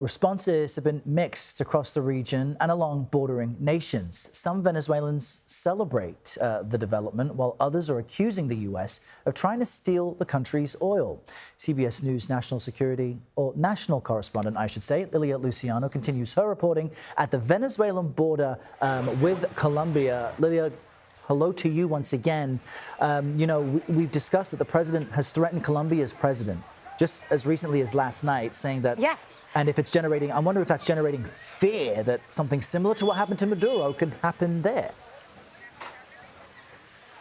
Responses have been mixed across the region and along bordering nations. Some Venezuelans celebrate the development, while others are accusing the U.S. of trying to steal the country's oil. CBS News national correspondent, I should say, Lilia Luciano continues her reporting at the Venezuelan border with Colombia. Lilia, hello to you once again. We've discussed that the president has threatened Colombia's president just as recently as last night, saying that, yes. And if it's generating, I wonder if that's generating fear that something similar to what happened to Maduro could happen there.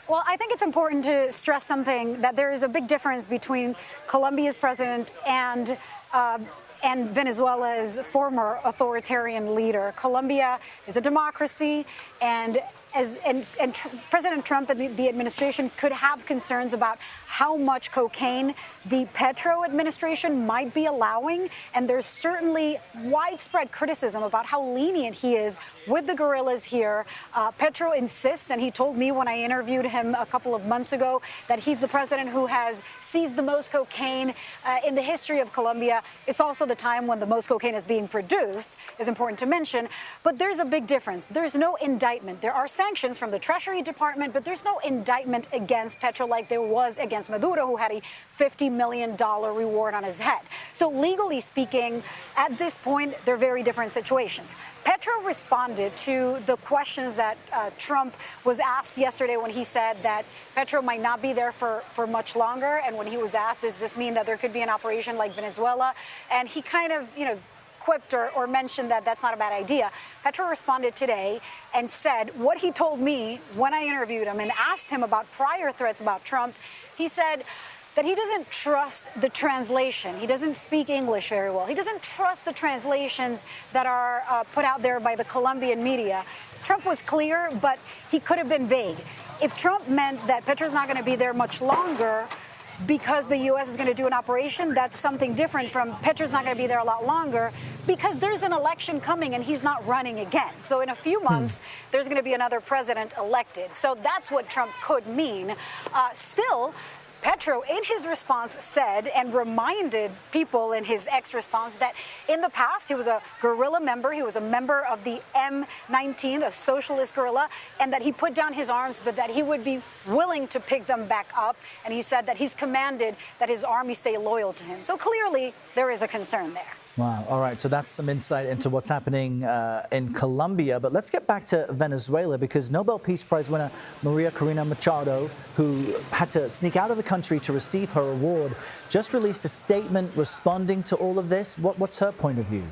Well, I think it's important to stress something, that there is a big difference between Colombia's president and Venezuela's former authoritarian leader. Colombia is a democracy, and President Trump and the administration could have concerns about how much cocaine the Petro administration might be allowing. And there's certainly widespread criticism about how lenient he is with the guerrillas here. Petro insists, and he told me when I interviewed him a couple of months ago, that he's the president who has seized the most cocaine in the history of Colombia. It's also the time when the most cocaine is being produced, is important to mention. But there's a big difference. There's no indictment. There are sanctions from the Treasury Department, but there's no indictment against Petro like there was against Maduro, who had a $50 million reward on his head. So legally speaking, at this point, they're very different situations. Petro responded to the questions that Trump was asked yesterday when he said that Petro might not be there for much longer. And when he was asked, does this mean that there could be an operation like Venezuela? And he kind of, quipped or mentioned that that's not a bad idea. Petro responded today and said what he told me when I interviewed him and asked him about prior threats about Trump. He said that he doesn't trust the translation. He doesn't speak English very well. He doesn't trust the translations that are put out there by the Colombian media. Trump was clear, but he could have been vague. If Trump meant that Petro's not going to be there much longer because the U.S. is going to do an operation, that's something different from Petro's not going to be there a lot longer because there's an election coming and he's not running again. So in a few months, there's going to be another president elected. So that's what Trump could mean. Still, Petro, in his response, said and reminded people in his response that in the past he was a guerrilla member. He was a member of the M19, a socialist guerrilla, and that he put down his arms, but that he would be willing to pick them back up. And he said that he's commanded that his army stay loyal to him. So clearly there is a concern there. Wow. All right. So that's some insight into what's happening in Colombia. But let's get back to Venezuela, because Nobel Peace Prize winner Maria Corina Machado, who had to sneak out of the country to receive her award, just released a statement responding to all of this. What's her point of view?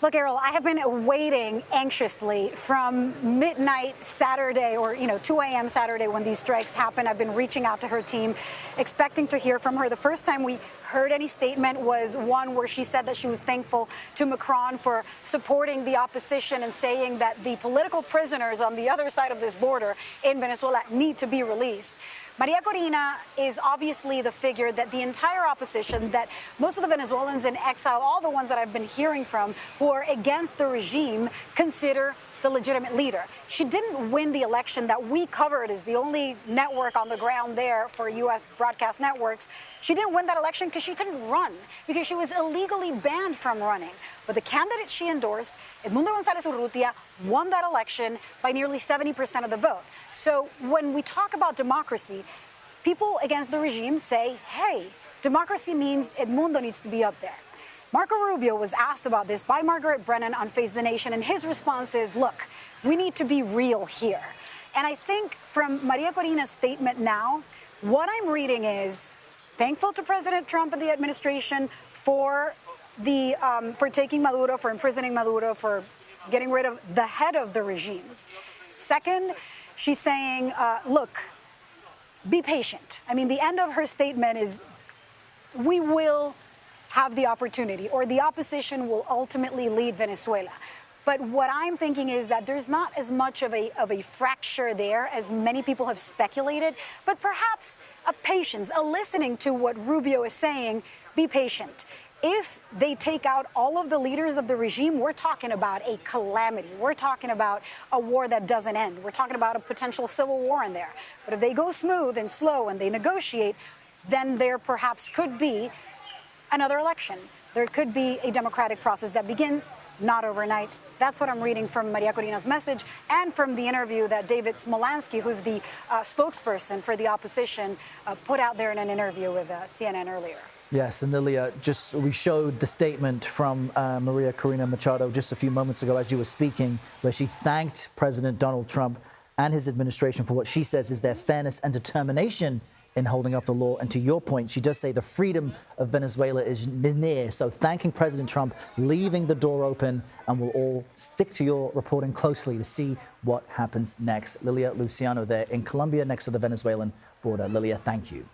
Look, Errol, I have been waiting anxiously from midnight Saturday or, 2 a.m. Saturday when these strikes happened. I've been reaching out to her team, expecting to hear from her. The first time we heard any statement was one where she said that she was thankful to Macron for supporting the opposition and saying that the political prisoners on the other side of this border in Venezuela need to be released. Maria Corina is obviously the figure that the entire opposition, that most of the Venezuelans in exile, all the ones that I've been hearing from who are against the regime, consider the legitimate leader. She didn't win the election that we covered as the only network on the ground there for U.S. broadcast networks. She didn't win that election because she couldn't run, because she was illegally banned from running. But the candidate she endorsed, Edmundo González Urrutia, won that election by nearly 70% of the vote. So when we talk about democracy, people against the regime say, hey, democracy means Edmundo needs to be up there. Marco Rubio was asked about this by Margaret Brennan on Face the Nation, and his response is, look, we need to be real here. And I think from Maria Corina's statement now, what I'm reading is thankful to President Trump and the administration for taking Maduro, for imprisoning Maduro, for getting rid of the head of the regime. Second, she's saying, look, be patient. I mean, the end of her statement is, we will have the opportunity, or the opposition will ultimately lead Venezuela. But what I'm thinking is that there's not as much of a fracture there as many people have speculated, but perhaps a patience, a listening to what Rubio is saying. Be patient. If they take out all of the leaders of the regime, we're talking about a calamity. We're talking about a war that doesn't end. We're talking about a potential civil war in there. But if they go smooth and slow and they negotiate, then there perhaps could be another election. There could be a democratic process that begins, not overnight. That's what I'm reading from Maria Corina's message and from the interview that David Smolansky, who's the spokesperson for the opposition, put out there in an interview with CNN earlier. Yes, and Lilia, we showed the statement from Maria Corina Machado just a few moments ago as you were speaking, where she thanked President Donald Trump and his administration for what she says is their fairness and determination in holding up the law. And to your point, she does say the freedom of Venezuela is near. So thanking President Trump, leaving the door open, and we'll all stick to your reporting closely to see what happens next. Lilia Luciano there in Colombia next to the Venezuelan border. Lilia, thank you.